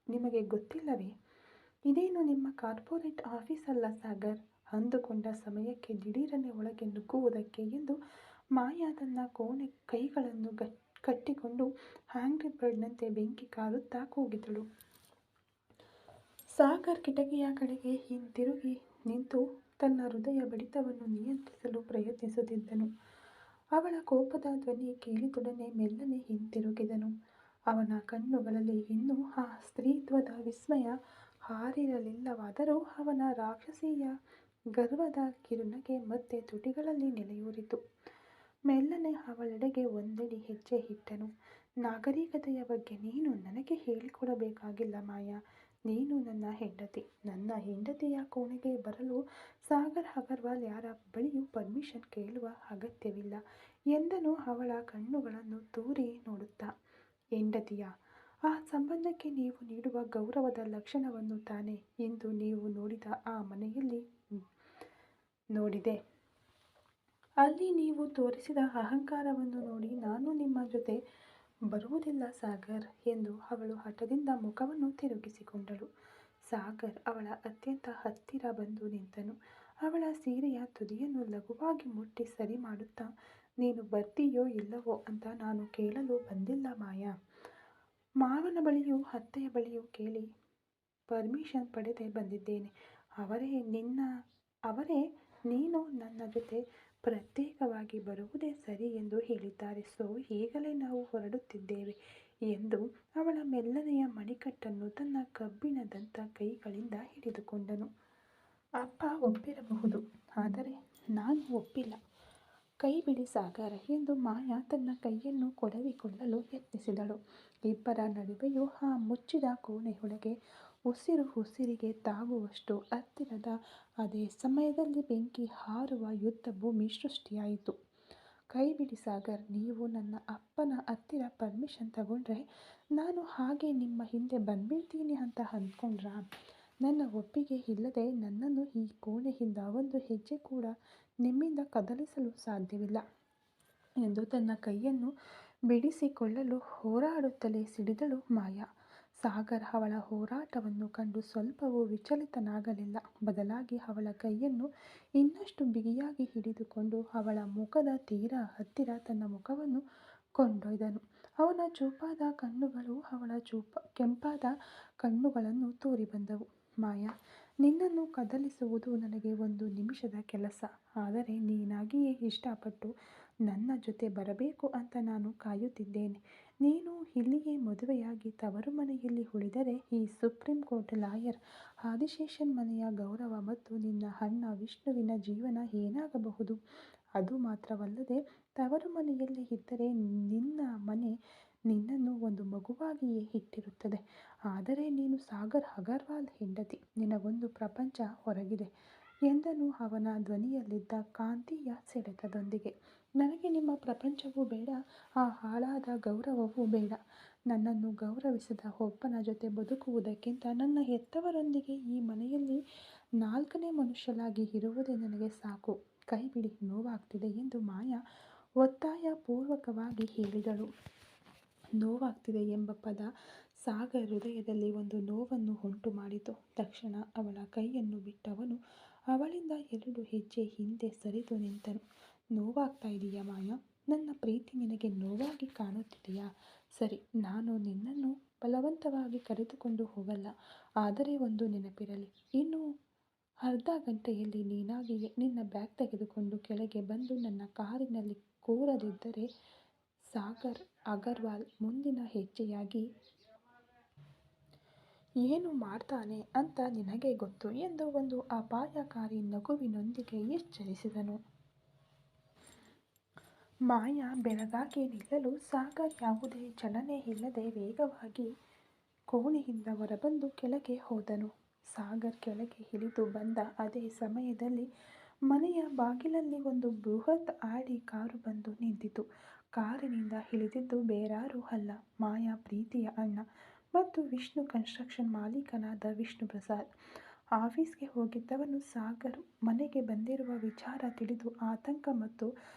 [SPEAKER 1] ನಿಮಗೆ ಗೊತ್ತಿಲ್ಲವೇ? ಇದೇನು ನಿಮ್ಮ ಕಾರ್ಪೊರೇಟ್ ಆಫೀಸ್ ಅಲ್ಲ ಸಾಗರ್, ಅಂದುಕೊಂಡ ಸಮಯಕ್ಕೆ ದಿಢೀರನೆ ಒಳಗೆ ನುಗ್ಗುವುದಕ್ಕೆ ಎಂದು ಮಾಯಾ ತನ್ನ ಕೈಗಳನ್ನು ಕಟ್ಟಿಕೊಂಡು ಆಂಗ್ರಿ ಬರ್ಡ್ನಂತೆ ಬೆಂಕಿ ಕಾರುತ್ತಾ ಕೂಗಿದಳು. ಸಾಗರ್ ಕಿಟಕಿಯ ಕಡೆಗೆ ಹಿಂತಿರುಗಿ ನಿಂತು ತನ್ನ ಹೃದಯ ಬಡಿತವನ್ನು ನಿಯಂತ್ರಿಸಲು ಪ್ರಯತ್ನಿಸುತ್ತಿದ್ದನು. ಅವಳ ಕೋಪದ ಧ್ವನಿ ಕೇಳಿದೊಡನೆ ಮೆಲ್ಲನೆ ಹಿಂತಿರುಗಿದನು. ಅವನ ಕಣ್ಣುಗಳಲ್ಲಿ ಇನ್ನೂ ಆ ಸ್ತ್ರೀತ್ವದ ವಿಸ್ಮಯ ಹಾರಿರಲಿಲ್ಲವಾದರೂ ಅವನ ರಾಕ್ಷಸೀಯ ಗರ್ವದ ಕಿರುನಗೆ ಮತ್ತೆ ತುಟಿಗಳಲ್ಲಿ ನೆಲೆಯೂರಿತು. ಮೆಲ್ಲನೆ ಅವಳೆಡೆಗೆ ಒಂದಡಿ ಹೆಜ್ಜೆ ಇಟ್ಟನು. ನಾಗರಿಕತೆಯ ಬಗ್ಗೆ ನೀನು ನನಗೆ ಹೇಳಿಕೊಡಬೇಕಾಗಿಲ್ಲ ಮಾಯಾ, ನೀನು ನನ್ನ ಹೆಂಡತಿ. ನನ್ನ ಹೆಂಡತಿಯ ಕೋಣೆಗೆ ಬರಲು ಸಾಗರ್ ಅಗರ್ವಾಲ್ ಯಾರ ಬಳಿಯೂ ಪರ್ಮಿಷನ್ ಕೇಳುವ ಅಗತ್ಯವಿಲ್ಲ ಎಂದನು ಅವಳ ಕಣ್ಣುಗಳನ್ನು ತೂರಿ ನೋಡುತ್ತಾ. ಹೆಂಡತಿಯ ಆ ಸಂಬಂಧಕ್ಕೆ ನೀವು ನೀಡುವ ಗೌರವದ ಲಕ್ಷಣವನ್ನು ತಾನೇ ಇಂದು ನೀವು ನೋಡಿದ ಆ ಮನೆಯಲ್ಲಿ ನೋಡಿದೆ. ಅಲ್ಲಿ ನೀವು ತೋರಿಸಿದ ಅಹಂಕಾರವನ್ನು ನೋಡಿ ನಾನು ನಿಮ್ಮ ಜೊತೆ ಬರುವುದಿಲ್ಲ ಸಾಗರ್ ಎಂದು ಅವಳು ಹಠದಿಂದ ಮುಖವನ್ನು ತಿರುಗಿಸಿಕೊಂಡಳು. ಸಾಗರ್ ಅವಳ ಅತ್ಯಂತ ಹತ್ತಿರ ಬಂದು ನಿಂತನು. ಅವಳ ಸೀರೆಯ ತುದಿಯನ್ನು ಲಘುವಾಗಿ ಮುಟ್ಟಿ ಸರಿ ಮಾಡುತ್ತಾ, ನೀನು ಬರ್ತೀಯೋ ಇಲ್ಲವೋ ಅಂತ ನಾನು ಕೇಳಲು ಬಂದಿಲ್ಲ ಮಾಯಾ. ಮಾವನ ಬಳಿಯೂ ಅತ್ತೆಯ ಬಳಿಯೂ ಕೇಳಿ ಪರ್ಮಿಷನ್ ಪಡೆದೇ ಬಂದಿದ್ದೇನೆ. ಅವರೇ ನೀನು ನನ್ನ ಜೊತೆ ಪ್ರತ್ಯೇಕವಾಗಿ ಬರುವುದೇ ಸರಿ ಎಂದು ಹೇಳಿದ್ದಾರೆ. ಸೊ ಈಗಲೇ ನಾವು ಹೊರಡುತ್ತಿದ್ದೇವೆ ಎಂದು ಅವಳ ಮೆಲ್ಲನೆಯ ಮಣಿಕಟ್ಟನ್ನು ತನ್ನ ಕಬ್ಬಿಣದಂಥ ಕೈಗಳಿಂದ ಹಿಡಿದುಕೊಂಡನು. ಅಪ್ಪ ಒಪ್ಪಿರಬಹುದು, ಆದರೆ ನಾನು ಒಪ್ಪಿಲ್ಲ. ಕೈ ಬಿಡಿ ಸಾಗರ್ ಎಂದು ಮಾಯಾ ತನ್ನ ಕೈಯನ್ನು ಕೊಡವಿಕೊಳ್ಳಲು ಯತ್ನಿಸಿದಳು. ಇಬ್ಬರ ನಡುವೆಯೂ ಆ ಮುಚ್ಚಿದ ಕೋಣೆಯೊಳಗೆ ಉಸಿರಿಗೆ ತಾಗುವಷ್ಟು ಹತ್ತಿರದ ಅದೇ ಸಮಯದಲ್ಲಿ ಬೆಂಕಿ ಹಾರುವ ಯುದ್ಧಭೂಮಿ ಸೃಷ್ಟಿಯಾಯಿತು. ಕೈ ಬಿಡಿ ಸಾಗರ್, ನೀವು ನನ್ನ ಅಪ್ಪನ ಹತ್ತಿರ ಪರ್ಮಿಷನ್ ತಗೊಂಡ್ರೆ ನಾನು ಹಾಗೆ ನಿಮ್ಮ ಹಿಂದೆ ಬಂದ್ಬಿಡ್ತೀನಿ ಅಂತ ಅಂದ್ಕೊಂಡ್ರಾ? ನನ್ನ ಒಪ್ಪಿಗೆ ಇಲ್ಲದೆ ನನ್ನನ್ನು ಈ ಕೋಣೆಯಿಂದ ಒಂದು ಹೆಜ್ಜೆ ಕೂಡ ನಿಮ್ಮಿಂದ ಕದಲಿಸಲು ಸಾಧ್ಯವಿಲ್ಲ ಎಂದು ತನ್ನ ಕೈಯನ್ನು ಬಿಡಿಸಿಕೊಳ್ಳಲು ಹೋರಾಡುತ್ತಲೇ ಸಿಡಿದಳು ಮಾಯಾ. ಸಾಗರ್ ಅವಳ ಹೋರಾಟವನ್ನು ಕಂಡು ಸ್ವಲ್ಪವೂ ವಿಚಲಿತನಾಗಲಿಲ್ಲ. ಬದಲಾಗಿ ಅವಳ ಕೈಯನ್ನು ಇನ್ನಷ್ಟು ಬಿಗಿಯಾಗಿ ಹಿಡಿದುಕೊಂಡು ಅವಳ ಮುಖದ ತೀರಾ ಹತ್ತಿರ ತನ್ನ ಮುಖವನ್ನು ಕೊಂಡೊಯ್ದನು. ಅವನ ಚೂಪಾದ ಕಣ್ಣುಗಳು ಅವಳ ಕೆಂಪಾದ ಕಣ್ಣುಗಳನ್ನು ತೂರಿ ಬಂದವು. ಮಾಯಾ, ನಿನ್ನನ್ನು ಕದಲಿಸುವುದು ನನಗೆ ಒಂದು ನಿಮಿಷದ ಕೆಲಸ. ಆದರೆ ನೀನಾಗಿಯೇ ಇಷ್ಟಪಟ್ಟು ನನ್ನ ಜೊತೆ ಬರಬೇಕು ಅಂತ ನಾನು ಕಾಯುತ್ತಿದ್ದೇನೆ. ನೀನು ಇಲ್ಲಿಯೇ ಮದುವೆಯಾಗಿ ತವರು ಮನೆಯಲ್ಲಿ ಉಳಿದರೆ ಈ ಸುಪ್ರೀಂ ಕೋರ್ಟ್ ಲಾಯರ್ ಆದಿಶೇಷನ್ ಮನೆಯ ಗೌರವ ಮತ್ತು ನಿನ್ನ ಅಣ್ಣ ವಿಷ್ಣುವಿನ ಜೀವನ ಏನಾಗಬಹುದು? ಅದು ಮಾತ್ರವಲ್ಲದೆ ತವರು ಮನೆಯಲ್ಲಿ ಇದ್ದರೆ ನಿನ್ನ ಮನೆ ನಿನ್ನನ್ನು ಒಂದು ಮಗುವಾಗಿಯೇ ಇಟ್ಟಿರುತ್ತದೆ. ಆದರೆ ನೀನು ಸಾಗರ್ ಅಗರ್ವಾಲ್ ಹೆಂಡತಿ. ನಿನಗೊಂದು ಪ್ರಪಂಚ ಹೊರಗಿದೆ ಎಂದನು ಅವನ ಧ್ವನಿಯಲ್ಲಿದ್ದ ಕಾಂತೀಯ ಸೆಳೆತದೊಂದಿಗೆ. ನನಗೆ ನಿಮ್ಮ ಪ್ರಪಂಚವೂ ಬೇಡ, ಆ ಹಾಳಾದ ಗೌರವವೂ ಬೇಡ. ನನ್ನನ್ನು ಗೌರವಿಸದ ಒಬ್ಬನ ಜೊತೆ ಬದುಕುವುದಕ್ಕಿಂತ ನನ್ನ ಹೆತ್ತವರೊಂದಿಗೆ ಈ ಮನೆಯಲ್ಲಿ ನಾಲ್ಕನೇ ಮನುಷ್ಯಳಾಗಿ ಇರುವುದೇ ನನಗೆ ಸಾಕು. ಕೈ ಬಿಡಿ, ನೋವಾಗ್ತಿದೆ ಎಂದು ಮಾಯಾ ಒತ್ತಾಯಪೂರ್ವಕವಾಗಿ ಹೇಳಿದಳು. ನೋವಾಗ್ತಿದೆ ಎಂಬ ಪದ ಸಾಗರ್ ಹೃದಯದಲ್ಲಿ ಒಂದು ನೋವನ್ನು ಉಂಟು ಮಾಡಿತು. ತಕ್ಷಣ ಅವಳ ಕೈಯನ್ನು ಬಿಟ್ಟವನು ಅವಳಿಂದ 2 ಹೆಜ್ಜೆ ಹಿಂದೆ ಸರಿದು ನಿಂತನು. ನೋವಾಗ್ತಾ ಇದೆಯಾ ಮಾಯಾ? ನನ್ನ ಪ್ರೀತಿ ನಿನಗೆ ನೋವಾಗಿ ಕಾಣುತ್ತಿದೆಯಾ? ಸರಿ, ನಾನು ನಿನ್ನನ್ನು ಬಲವಂತವಾಗಿ ಕರೆದುಕೊಂಡು ಹೋಗಲ್ಲ. ಆದರೆ ಒಂದು ನೆನಪಿರಲಿ, ಇನ್ನು ಅರ್ಧ ಗಂಟೆಯಲ್ಲಿ ನೀನಾಗಿಯೇ ನಿನ್ನ ಬ್ಯಾಗ್ ತೆಗೆದುಕೊಂಡು ಕೆಳಗೆ ಬಂದು ನನ್ನ ಕಾರಿನಲ್ಲಿ ಕೂರದಿದ್ದರೆ ಸಾಗರ್ ಅಗರ್ವಾಲ್ ಮುಂದಿನ ಹೆಜ್ಜೆಯಾಗಿ ಏನು ಮಾಡ್ತಾನೆ ಅಂತ ನಿನಗೆ ಗೊತ್ತು ಎಂದು ಒಂದು ಅಪಾಯಕಾರಿ ನಗುವಿನೊಂದಿಗೆ ಎಚ್ಚರಿಸಿದನು. ಮಾಯಾ ಬೆಳಗಾಗಿ ನಿಲ್ಲಲು ಸಾಗರ್ ಯಾವುದೇ ಚಲನೆ ಇಲ್ಲದೆ ವೇಗವಾಗಿ ಕೋಣೆಯಿಂದ ಹೊರಬಂದು ಕೆಳಗೆ ಹೋದನು. ಸಾಗರ್ ಕೆಳಗೆ ಇಳಿದು ಬಂದ ಅದೇ ಸಮಯದಲ್ಲಿ ಮನೆಯ ಬಾಗಿಲಲ್ಲಿ ಒಂದು ಬೃಹತ್ ಆಡಿ ಕಾರು ಬಂದು ನಿಂತಿತು. ಕಾರಿನಿಂದ ಇಳಿದಿದ್ದು ಬೇರಾರೂ ಅಲ್ಲ, ಮಾಯಾ ಪ್ರೀತಿಯ ಅಣ್ಣ ಮತ್ತು ವಿಷ್ಣು ಕನ್ಸ್ಟ್ರಕ್ಷನ್ ಮಾಲೀಕನಾದ ವಿಷ್ಣು ಪ್ರಸಾದ್. ಆಫೀಸ್ಗೆ ಹೋಗಿದ್ದವನು ಸಾಗರ್ ಮನೆಗೆ ಬಂದಿರುವ ವಿಚಾರ ತಿಳಿದು ಆತಂಕ ಮತ್ತು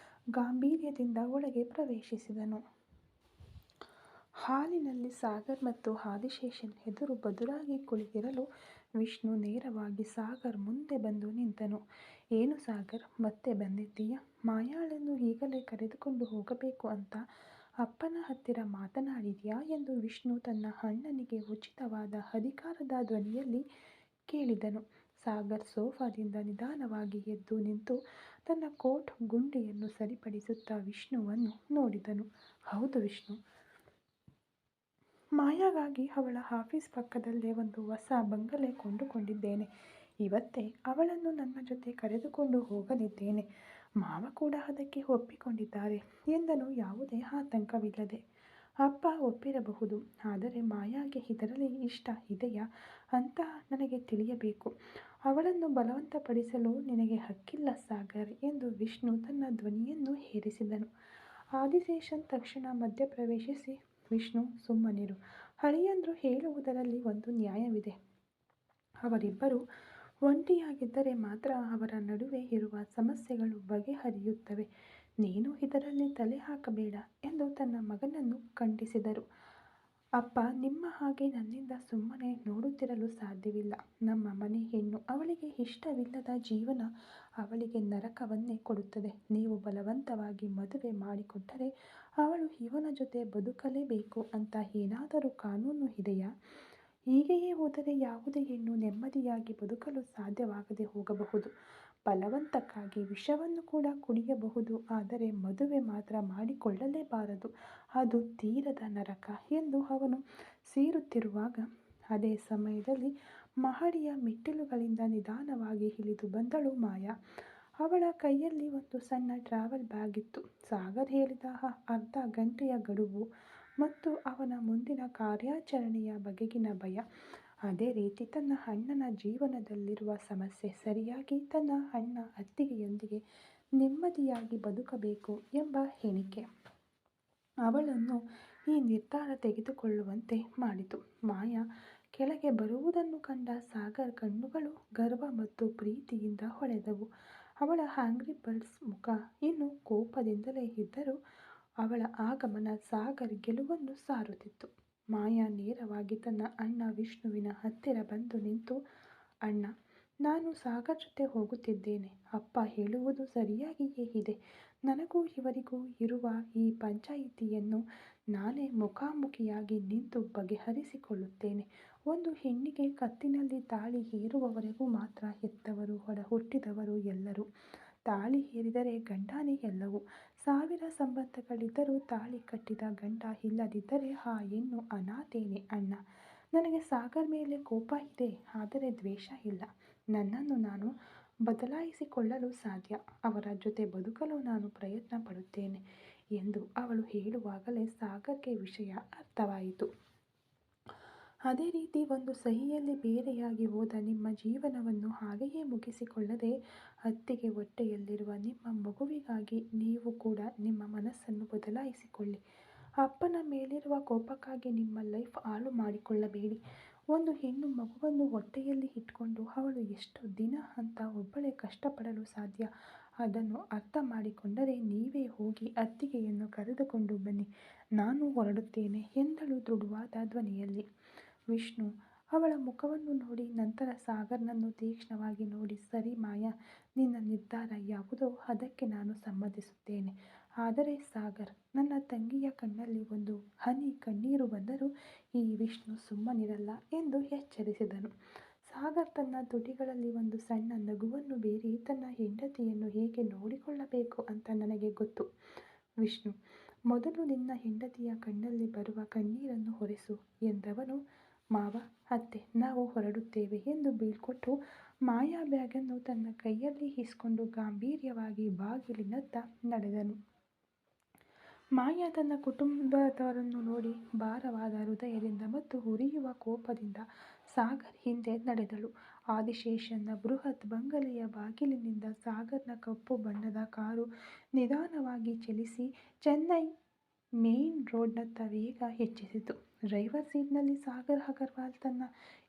[SPEAKER 1] ಗಾಂಭೀರ್ಯದಿಂದ ಒಳಗೆ ಪ್ರವೇಶಿಸಿದನು. ಹಾಲಿನಲ್ಲಿ ಸಾಗರ್ ಮತ್ತು ಆದಿಶೇಷನ್ ಎದುರು ಬದುರಾಗಿ ಕುಳಿತಿರಲು ವಿಷ್ಣು ನೇರವಾಗಿ ಸಾಗರ್ ಮುಂದೆ ಬಂದು ನಿಂತನು. ಏನು ಸಾಗರ್, ಮತ್ತೆ ಬಂದಿದ್ದೀಯಾ? ಮಾಯಾಳನ್ನು ಈಗಲೇ ಕರೆದುಕೊಂಡು ಹೋಗಬೇಕು ಅಂತ ಅಪ್ಪನ ಹತ್ತಿರ ಮಾತನಾಡಿದ್ಯಾ ಎಂದು ವಿಷ್ಣು ತನ್ನ ಅಣ್ಣನಿಗೆ ಉಚಿತವಾದ ಅಧಿಕಾರದ ಧ್ವನಿಯಲ್ಲಿ ಕೇಳಿದನು. ಸಾಗರ್ ಸೋಫಾದಿಂದ ನಿಧಾನವಾಗಿ ಎದ್ದು ನಿಂತು ತನ್ನ ಕೋಟ್ ಗುಂಡಿಯನ್ನು ಸರಿಪಡಿಸುತ್ತಾ ವಿಷ್ಣುವನ್ನು ನೋಡಿದನು. ಹೌದು ವಿಷ್ಣು, ಮಾಯಾಗಾಗಿ ಅವಳ ಆಫೀಸ್ ಪಕ್ಕದಲ್ಲೇ ಒಂದು ಹೊಸ ಬಂಗಲೆ ಕೊಂಡುಕೊಂಡಿದ್ದೇನೆ. ಇವತ್ತೇ ಅವಳನ್ನು ನನ್ನ ಜೊತೆ ಕರೆದುಕೊಂಡು ಹೋಗಲಿದ್ದೇನೆ. ಮಾವ ಕೂಡ ಅದಕ್ಕೆ ಒಪ್ಪಿಕೊಂಡಿದ್ದಾರೆ ಎಂದನು ಯಾವುದೇ ಆತಂಕವಿಲ್ಲದೆ. ಅಪ್ಪ ಒಪ್ಪಿರಬಹುದು, ಆದರೆ ಮಾಯಾಗೆ ಇದರಲ್ಲಿ ಇಷ್ಟ ಇದೆಯಾ ಅಂತ ನನಗೆ ತಿಳಿಯಬೇಕು. ಅವಳನ್ನು ಬಲವಂತಪಡಿಸಲು ನಿನಗೆ ಹಕ್ಕಿಲ್ಲ ಸಾಗರ್ ಎಂದು ವಿಷ್ಣು ತನ್ನ ಧ್ವನಿಯನ್ನು ಏರಿಸಿದನು. ಆದಿಶೇಷನ್ ತಕ್ಷಣ ಮಧ್ಯಪ್ರವೇಶಿಸಿ, ವಿಷ್ಣು ಸುಮ್ಮನಿರು, ಅಳಿಯಂದ್ರು ಹೇಳುವುದರಲ್ಲಿ ಒಂದು ನ್ಯಾಯವಿದೆ. ಅವರಿಬ್ಬರು ಒಂಟಿಯಾಗಿದ್ದರೆ ಮಾತ್ರ ಅವರ ನಡುವೆ ಇರುವ ಸಮಸ್ಯೆಗಳು ಬಗೆಹರಿಯುತ್ತವೆ. ನೀನು ಇದರಲ್ಲಿ ತಲೆ ಹಾಕಬೇಡ ಎಂದು ತನ್ನ ಮಗನನ್ನು ಖಂಡಿಸಿದರು. ಅಪ್ಪ, ನಿಮ್ಮ ಹಾಗೆ ನನ್ನಿಂದ ಸುಮ್ಮನೆ ನೋಡುತ್ತಿರಲು ಸಾಧ್ಯವಿಲ್ಲ. ನಮ್ಮ ಮನೆ ಹೆಣ್ಣು, ಅವಳಿಗೆ ಇಷ್ಟವಿಲ್ಲದ ಜೀವನ ಅವಳಿಗೆ ನರಕವನ್ನೇ ಕೊಡುತ್ತದೆ. ನೀವು ಬಲವಂತವಾಗಿ ಮದುವೆ ಮಾಡಿಕೊಟ್ಟರೆ ಅವಳು ಇವನ ಜೊತೆ ಬದುಕಲೇಬೇಕು ಅಂತ ಏನಾದರೂ ಕಾನೂನು ಇದೆಯಾ? ಹೀಗೆಯೇ ಹೋದರೆ ಯಾವುದೇ ಹೆಣ್ಣು ನೆಮ್ಮದಿಯಾಗಿ ಬದುಕಲು ಸಾಧ್ಯವಾಗದೆ ಹೋಗಬಹುದು. ಬಲವಂತಕ್ಕಾಗಿ ವಿಷವನ್ನು ಕೂಡ ಕುಡಿಯಬಹುದು, ಆದರೆ ಮದುವೆ ಮಾತ್ರ ಮಾಡಿಕೊಳ್ಳಲೇಬಾರದು. ಅದು ತೀರದ ನರಕ ಎಂದು ಅವನು ಸೀರುತ್ತಿರುವಾಗ ಅದೇ ಸಮಯದಲ್ಲಿ ಮಹಡಿಯ ಮೆಟ್ಟಿಲುಗಳಿಂದ ನಿಧಾನವಾಗಿ ಇಳಿದು ಬಂದಳು ಮಾಯಾ. ಅವಳ ಕೈಯಲ್ಲಿ ಒಂದು ಸಣ್ಣ ಟ್ರಾವೆಲ್ ಬ್ಯಾಗ್ ಇತ್ತು. ಸಾಗರ್ ಹೇಳಿದ ಅರ್ಧ ಗಂಟೆಯ ಗಡುವು ಮತ್ತು ಅವನ ಮುಂದಿನ ಕಾರ್ಯಾಚರಣೆಯ ಬಗೆಗಿನ ಭಯ, ಅದೇ ರೀತಿ ತನ್ನ ಅಣ್ಣನ ಜೀವನದಲ್ಲಿರುವ ಸಮಸ್ಯೆ, ಸರಿಯಾಗಿ ತನ್ನ ಅಣ್ಣ ಅತ್ತಿಗೆಯೊಂದಿಗೆ ನೆಮ್ಮದಿಯಾಗಿ ಬದುಕಬೇಕು ಎಂಬ ಎಣಿಕೆ ಅವಳನ್ನು ಈ ನಿರ್ಧಾರ ತೆಗೆದುಕೊಳ್ಳುವಂತೆ ಮಾಡಿತು. ಮಾಯಾ ಕೆಳಗೆ ಬರುವುದನ್ನು ಕಂಡ ಸಾಗರ್ ಕಣ್ಣುಗಳು ಗರ್ವ ಮತ್ತು ಪ್ರೀತಿಯಿಂದ ಹೊಳೆದವು. ಅವಳ ಆಂಗ್ರಿ ಬರ್ಡ್ಸ್ ಮುಖ ಇನ್ನೂ ಕೋಪದಿಂದಲೇ ಇದ್ದರೂ ಅವಳ ಆಗಮನ ಸಾಗರ್ ಗೆಲುವನ್ನು ಸಾರುತ್ತಿತ್ತು. ಮಾಯಾ ನೇರವಾಗಿ ತನ್ನ ಅಣ್ಣ ವಿಷ್ಣುವಿನ ಹತ್ತಿರ ಬಂದು ನಿಂತು, ಅಣ್ಣ, ನಾನು ಸಾಗರ್ ಜೊತೆ ಹೋಗುತ್ತಿದ್ದೇನೆ. ಅಪ್ಪ ಹೇಳುವುದು ಸರಿಯಾಗಿಯೇ ಇದೆ. ನನಗೂ ಇವರಿಗೂ ಇರುವ ಈ ಪಂಚಾಯಿತಿಯನ್ನು ನಾನೇ ಮುಖಾಮುಖಿಯಾಗಿ ನಿಂತು ಬಗೆಹರಿಸಿಕೊಳ್ಳುತ್ತೇನೆ. ಒಂದು ಹೆಣ್ಣಿಗೆ ಕತ್ತಿನಲ್ಲಿ ತಾಳಿ ಏರುವವರೆಗೂ ಮಾತ್ರ ಹೆತ್ತವರು, ಒಡ ಹುಟ್ಟಿದವರು ಎಲ್ಲರೂ. ತಾಳಿ ಏರಿದರೆ ಗಂಡನೇ ಎಲ್ಲವೂ. 1000 ಸಂಬಂಧಗಳಿದ್ದರೂ ತಾಳಿ ಕಟ್ಟಿದ ಗಂಡ ಇಲ್ಲದಿದ್ದರೆ ಆ ಹೆಣ್ಣು ಅನಾಥೇನೆ. ಅಣ್ಣ, ನನಗೆ ಸಾಗರ್ ಮೇಲೆ ಕೋಪ ಇದೆ, ಆದರೆ ದ್ವೇಷ ಇಲ್ಲ. ನನ್ನನ್ನು ನಾನು ಬದಲಾಯಿಸಿಕೊಳ್ಳಲು ಸಾಧ್ಯ. ಅವರ ಜೊತೆ ಬದುಕಲು ನಾನು ಪ್ರಯತ್ನ ಪಡುತ್ತೇನೆ ಎಂದು ಅವಳು ಹೇಳುವಾಗಲೇ ಸಾಗರ್ಗೆ ವಿಷಯ ಅರ್ಥವಾಯಿತು. ಅದೇ ರೀತಿ ಒಂದು ಸಹಿಯಲ್ಲಿ ಬೇರೆಯಾಗಿ ಹೋದ ನಿಮ್ಮ ಜೀವನವನ್ನು ಹಾಗೆಯೇ ಮುಗಿಸಿಕೊಳ್ಳದೆ ಅತ್ತಿಗೆ ಹೊಟ್ಟೆಯಲ್ಲಿರುವ ನಿಮ್ಮ ಮಗುವಿಗಾಗಿ ನೀವು ಕೂಡ ನಿಮ್ಮ ಮನಸ್ಸನ್ನು ಬದಲಾಯಿಸಿಕೊಳ್ಳಿ. ಅಪ್ಪನ ಮೇಲಿರುವ ಕೋಪಕ್ಕಾಗಿ ನಿಮ್ಮ ಲೈಫ್ ಹಾಳು ಮಾಡಿಕೊಳ್ಳಬೇಡಿ. ಒಂದು ಹೆಣ್ಣು ಮಗುವನ್ನು ಹೊಟ್ಟೆಯಲ್ಲಿ ಇಟ್ಕೊಂಡು ಅವಳು ಎಷ್ಟು ದಿನ ಅಂತ ಒಬ್ಬಳೇ ಕಷ್ಟಪಡಲು ಸಾಧ್ಯ? ಅದನ್ನು ಅರ್ಥ ಮಾಡಿಕೊಂಡರೆ ನೀವೇ ಹೋಗಿ ಅತ್ತಿಗೆಯನ್ನು ಕರೆದುಕೊಂಡು ಬನ್ನಿ. ನಾನು ಹೊರಡುತ್ತೇನೆ ಎಂದಳು ದೃಢವಾದ ಧ್ವನಿಯಲ್ಲಿ. ವಿಷ್ಣು ಅವಳ ಮುಖವನ್ನು ನೋಡಿ ನಂತರ ಸಾಗರ್ನನ್ನು ತೀಕ್ಷ್ಣವಾಗಿ ನೋಡಿ, ಸರಿ ಮಾಯಾ, ನಿನ್ನ ನಿರ್ಧಾರ ಯಾವುದೋ ಅದಕ್ಕೆ ನಾನು ಸಮ್ಮತಿಸುತ್ತೇನೆ. ಆದರೆ ಸಾಗರ್, ನನ್ನ ತಂಗಿಯ ಕಣ್ಣಲ್ಲಿ ಒಂದು ಹನಿ ಕಣ್ಣೀರು ಬಂದರೂ ಈ ವಿಷ್ಣು ಸುಮ್ಮನಿರಲ್ಲ ಎಂದು ಎಚ್ಚರಿಸಿದನು. ಸಾಗರ್ ತನ್ನ ತುಟಿಗಳಲ್ಲಿ ಒಂದು ಸಣ್ಣ ನಗುವನ್ನು ಬೀರಿ, ತನ್ನ ಹೆಂಡತಿಯನ್ನು ಹೇಗೆ ನೋಡಿಕೊಳ್ಳಬೇಕು ಅಂತ ನನಗೆ ಗೊತ್ತು ವಿಷ್ಣು. ಮೊದಲು ನಿನ್ನ ಹೆಂಡತಿಯ ಕಣ್ಣಲ್ಲಿ ಬರುವ ಕಣ್ಣೀರನ್ನು ಹೊರೆಸು ಎಂದವನು. ಮಾವ, ಅತ್ತೆ, ನಾವು ಹೊರಡುತ್ತೇವೆ ಎಂದು ಬೀಳ್ಕೊಟ್ಟು ಮಾಯಾ ಬ್ಯಾಗನ್ನು ತನ್ನ ಕೈಯಲ್ಲಿ ಇಸ್ಕೊಂಡು ಗಾಂಭೀರ್ಯವಾಗಿ ಬಾಗಿಲಿನತ್ತ ನಡೆದನು. ಮಾಯಾ ತನ್ನ ಕುಟುಂಬದವರನ್ನು ನೋಡಿ ಭಾರವಾದ ಹೃದಯದಿಂದ ಮತ್ತು ಉರಿಯುವ ಕೋಪದಿಂದ ಸಾಗರ್ ಹಿಂದೆ ನಡೆದಳು. ಆದಿಶೇಷನ್ನ ಬೃಹತ್ ಬಂಗಲೆಯ ಬಾಗಿಲಿನಿಂದ ಸಾಗರ್ನ ಕಪ್ಪು ಬಣ್ಣದ ಕಾರು ನಿಧಾನವಾಗಿ ಚಲಿಸಿ ಚೆನ್ನೈ ಮೇನ್ ರೋಡ್ನತ್ತ ವೇಗ ಹೆಚ್ಚಿಸಿತು. ಡ್ರೈವರ್ ಸೀಟ್ನಲ್ಲಿ ಸಾಗರ್ ಅಗರ್ವಾಲ್ ತನ್ನ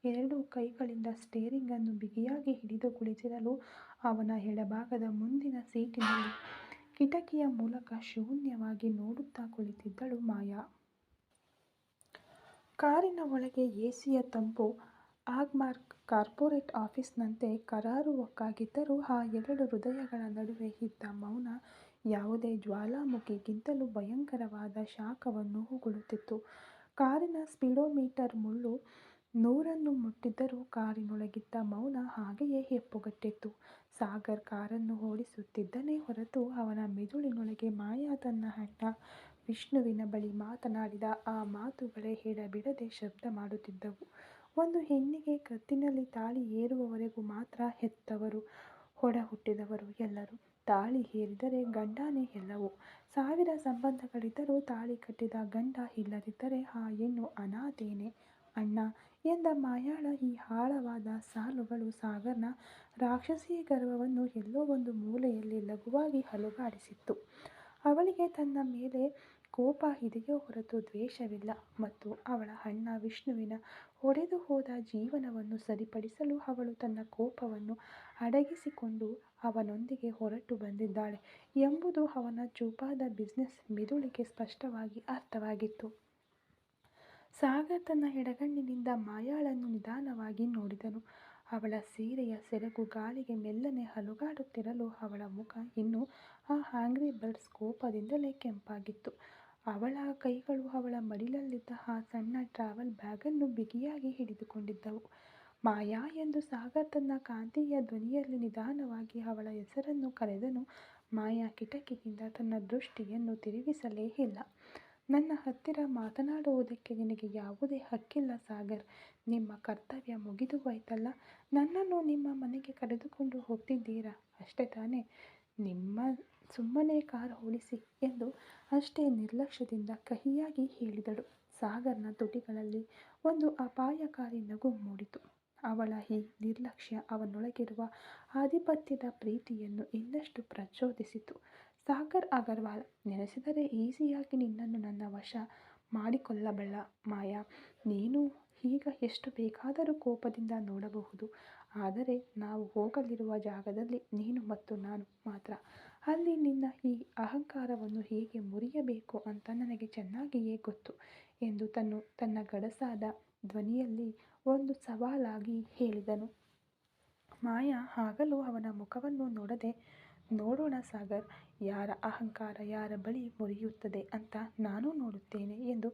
[SPEAKER 1] 2 ಕೈಗಳಿಂದ ಸ್ಟೇರಿಂಗ್ ಅನ್ನು ಬಿಗಿಯಾಗಿ ಹಿಡಿದು ಕುಳಿತಿರಲು, ಅವನ ಎಡಭಾಗದ ಮುಂದಿನ ಸೀಟಿನಲ್ಲಿ ಕಿಟಕಿಯ ಮೂಲಕ ಶೂನ್ಯವಾಗಿ ನೋಡುತ್ತಾ ಕುಳಿತಿದ್ದಳು ಮಾಯಾ. ಕಾರಿನ ಒಳಗೆ ಎಸಿಯ ತಂಪು ಆಗ್ಮಾರ್ಕ್ ಕಾರ್ಪೊರೇಟ್ ಆಫೀಸ್ನಂತೆ ಕರಾರುವಕ್ಕಾಗಿದ್ದರೂ ಆ 2 ಹೃದಯಗಳ ನಡುವೆ ಇದ್ದ ಮೌನ ಯಾವುದೇ ಜ್ವಾಲಾಮುಖಿಗಿಂತಲೂ ಭಯಂಕರವಾದ ಶಾಖವನ್ನು ಉಗುಳುತ್ತಿತ್ತು. ಕಾರಿನ ಸ್ಪೀಡೋಮೀಟರ್ ಮುಳ್ಳು 100ನ್ನು ಮುಟ್ಟಿದ್ದರೂ ಕಾರಿನೊಳಗಿದ್ದ ಮೌನ ಹಾಗೆಯೇ ಹೆಪ್ಪುಗಟ್ಟಿತ್ತು. ಸಾಗರ್ ಕಾರನ್ನು ಓಡಿಸುತ್ತಿದ್ದನೇ ಹೊರತು ಅವನ ಮೆದುಳಿನೊಳಗೆ ಮಾಯಾ ತನ್ನ ಅಣ್ಣ ವಿಷ್ಣುವಿನ ಬಳಿ ಮಾತನಾಡಿದ ಆ ಮಾತುಗಳೇ ಎಡೆಬಿಡದೆ ಶಬ್ದ ಮಾಡುತ್ತಿದ್ದವು. ಒಂದು ಹೆಣ್ಣಿಗೆ ಕತ್ತಿನಲ್ಲಿ ತಾಳಿ ಏರುವವರೆಗೂ ಮಾತ್ರ ಹೆತ್ತವರು, ಒಡ ಹುಟ್ಟಿದವರು ಎಲ್ಲರೂ. ತಾಳಿ ಏರಿದರೆ ಗಂಡನೇ ಎಲ್ಲವೂ. 1000 ಸಂಬಂಧಗಳಿದ್ದರೂ ತಾಳಿ ಕಟ್ಟಿದ ಗಂಡ ಇಲ್ಲದಿದ್ದರೆ ಆ ಹೆಣ್ಣು ಅನಾಥೇನೆ. ಅಣ್ಣ ಎಂದ ಮಾಯಾಳ ಈ ಆಳವಾದ ಸಾಲುಗಳು ಸಾಗರ್ನ ರಾಕ್ಷಸೀ ಗರ್ವವನ್ನು ಎಲ್ಲೋ ಒಂದು ಮೂಲೆಯಲ್ಲಿ ಲಘುವಾಗಿ ಅಲುಗಾಡಿಸಿತ್ತು. ಅವಳಿಗೆ ತನ್ನ ಮೇಲೆ ಕೋಪ ಇದೆಯೇ ಹೊರತು ದ್ವೇಷವಿಲ್ಲ, ಮತ್ತು ಅವಳ ಅಣ್ಣ ವಿಷ್ಣುವಿನ ಒಡೆದು ಹೋದ ಜೀವನವನ್ನು ಸರಿಪಡಿಸಲು ಅವಳು ತನ್ನ ಕೋಪವನ್ನು ಅಡಗಿಸಿಕೊಂಡು ಅವನೊಂದಿಗೆ ಹೊರಟು ಬಂದಿದ್ದಾಳೆ ಎಂಬುದು ಅವನ ಚೂಪಾದ ಬಿಸಿನೆಸ್ ಮೆದುಳಿಗೆ ಸ್ಪಷ್ಟವಾಗಿ ಅರ್ಥವಾಗಿತ್ತು. ಸಾಗರ್ ತನ್ನ ಎಡಗಣ್ಣಿನಿಂದ ಮಾಯಾಳನ್ನು ನಿಧಾನವಾಗಿ ನೋಡಿದನು. ಅವಳ ಸೀರೆಯ ಸೆರಗು ಗಾಳಿಗೆ ಮೆಲ್ಲನೆ ಅಲುಗಾಡುತ್ತಿರಲು ಅವಳ ಮುಖ ಇನ್ನೂ ಆ ಆಂಗ್ರಿ ಬರ್ಡ್ಸ್ ಕೋಪದಿಂದಲೇ ಕೆಂಪಾಗಿತ್ತು. ಅವಳ ಕೈಗಳು ಅವಳ ಮಡಿಲಲ್ಲಿದ್ದ ಆ ಸಣ್ಣ ಟ್ರಾವೆಲ್ ಬ್ಯಾಗನ್ನು ಬಿಗಿಯಾಗಿ ಹಿಡಿದುಕೊಂಡಿದ್ದವು. ಮಾಯಾ ಎಂದು ಸಾಗರ್ ತನ್ನ ಕಾಂತೀಯ ಧ್ವನಿಯಲ್ಲಿ ನಿಧಾನವಾಗಿ ಅವಳ ಹೆಸರನ್ನು ಕರೆದನು. ಮಾಯಾ ಕಿಟಕಿಯಿಂದ ತನ್ನ ದೃಷ್ಟಿಯನ್ನು ತಿರುಗಿಸಲೇ ಇಲ್ಲ. ನನ್ನ ಹತ್ತಿರ ಮಾತನಾಡುವುದಕ್ಕೆ ನಿನಗೆ ಯಾವುದೇ ಹಕ್ಕಿಲ್ಲ ಸಾಗರ್. ನಿಮ್ಮ ಕರ್ತವ್ಯ ಮುಗಿದು ಹೋಯ್ತಲ್ಲ. ನನ್ನನ್ನು ನಿಮ್ಮ ಮನೆಗೆ ಕರೆದುಕೊಂಡು ಹೋಗ್ತಿದ್ದೀರಾ ಅಷ್ಟೇ ತಾನೇ. ಸುಮ್ಮನೆ ಕಾರ್ ಓಡಿಸಿ ಎಂದು ಅಷ್ಟೇ ನಿರ್ಲಕ್ಷ್ಯದಿಂದ ಕಹಿಯಾಗಿ ಹೇಳಿದಳು. ಸಾಗರ್ನ ತುಟಿಗಳಲ್ಲಿ ಒಂದು ಅಪಾಯಕಾರಿ ನಗು ಮೂಡಿತು. ಅವಳ ಈ ನಿರ್ಲಕ್ಷ್ಯ ಅವನೊಳಗಿರುವ ಆಧಿಪತ್ಯದ ಪ್ರೀತಿಯನ್ನು ಇನ್ನಷ್ಟು ಪ್ರಚೋದಿಸಿತು. ಸಾಗರ್ ಅಗರ್ವಾಲ್, ನೆನೆಸಿದರೆ ಈಸಿಯಾಗಿ ನಿನ್ನನ್ನು ನನ್ನ ವಶ ಮಾಡಿಕೊಳ್ಳಬಲ್ಲ ಮಾಯಾ. ನೀನು ಈಗ ಎಷ್ಟು ಬೇಕಾದರೂ ಕೋಪದಿಂದ ನೋಡಬಹುದು, ಆದರೆ ನಾವು ಹೋಗಲಿರುವ ಜಾಗದಲ್ಲಿ ನೀನು ಮತ್ತು ನಾನು ಮಾತ್ರ. ಅಲ್ಲಿ ನಿನ್ನ ಈ ಅಹಂಕಾರವನ್ನು ಹೇಗೆ ಮುರಿಯಬೇಕು ಅಂತ ನನಗೆ ಚೆನ್ನಾಗಿಯೇ ಗೊತ್ತು ಎಂದು ತನ್ನ ಗಡಸಾದ ಧ್ವನಿಯಲ್ಲಿ ಒಂದು ಸವಾಲಾಗಿ ಹೇಳಿದನು. ಮಾಯಾ ಆಗಲೂ ಅವನ ಮುಖವನ್ನು ನೋಡದೆ, ನೋಡೋಣ ಸಾಗರ್, ಯಾರ ಅಹಂಕಾರ ಯಾರ ಬಳಿ ಮುರಿಯುತ್ತದೆ ಅಂತ ನಾನು ನೋಡುತ್ತೇನೆ ಎಂದು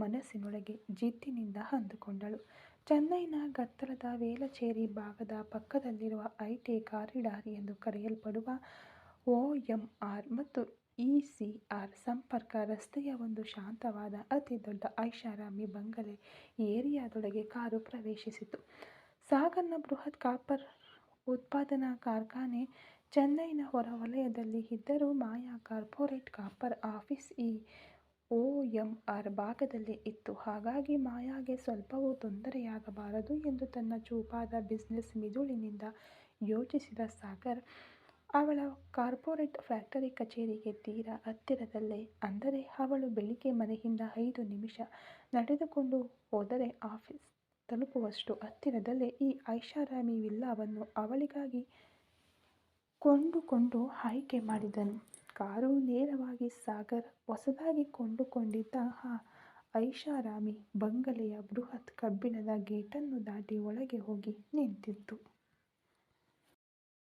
[SPEAKER 1] ಮನಸ್ಸಿನೊಳಗೆ ಜಿದ್ದಿನಿಂದ ಅಂದುಕೊಂಡಳು. ಚೆನ್ನೈನ ಗದ್ದಲದ ವೇಲಚೇರಿ ಭಾಗದ ಪಕ್ಕದಲ್ಲಿರುವ ಐಟಿ ಕಾರಿಡಾರ್ ಎಂದು ಕರೆಯಲ್ಪಡುವ OMR ಮತ್ತು ECR ಸಂಪರ್ಕ ರಸ್ತೆಯ ಒಂದು ಶಾಂತವಾದ ಅತಿ ದೊಡ್ಡ ಐಷಾರಾಮಿ ಬಂಗಲೆ ಏರಿಯಾದೊಳಗೆ ಕಾರು ಪ್ರವೇಶಿಸಿತು. ಸಾಗರ್ನ ಬೃಹತ್ ಕಾಪರ್ ಉತ್ಪಾದನಾ ಕಾರ್ಖಾನೆ ಚೆನ್ನೈನ ಹೊರವಲಯದಲ್ಲಿ ಇದ್ದರೂ ಮಾಯಾ ಕಾರ್ಪೊರೇಟ್ ಕಾಪರ್ ಆಫೀಸ್ ಈ OMR ಭಾಗದಲ್ಲೇ ಇತ್ತು. ಹಾಗಾಗಿ ಮಾಯಾಗೆ ಸ್ವಲ್ಪವೂ ತೊಂದರೆಯಾಗಬಾರದು ಎಂದು ತನ್ನ ಚೂಪಾದ ಬಿಸಿನೆಸ್ ಮಿದುಳಿನಿಂದ ಯೋಚಿಸಿದ ಸಾಗರ್, ಅವಳ ಕಾರ್ಪೊರೇಟ್ ಫ್ಯಾಕ್ಟರಿ ಕಚೇರಿಗೆ ತೀರಾ ಹತ್ತಿರದಲ್ಲೇ, ಅಂದರೆ ಅವಳು ಬೆಳಿಗ್ಗೆ ಮನೆಯಿಂದ 5 ನಿಮಿಷ ನಡೆದುಕೊಂಡು ಹೋದರೆ ಆಫೀಸ್ ತಲುಪುವಷ್ಟು ಹತ್ತಿರದಲ್ಲೇ ಈ ಐಷಾರಾಮಿ ವಿಲ್ಲಾವನ್ನು ಅವಳಿಗಾಗಿ ಕೊಂಡುಕೊಂಡು ಆಯ್ಕೆ ಮಾಡಿದನು. ಕಾರು ನೇರವಾಗಿ ಸಾಗರ್ ಹೊಸದಾಗಿ ಕೊಂಡುಕೊಂಡಿದ್ದ ಆ ಐಷಾರಾಮಿ ಬಂಗಲೆಯ ಬೃಹತ್ ಕಬ್ಬಿಣದ ಗೇಟನ್ನು ದಾಟಿ ಒಳಗೆ ಹೋಗಿ ನಿಂತಿತು.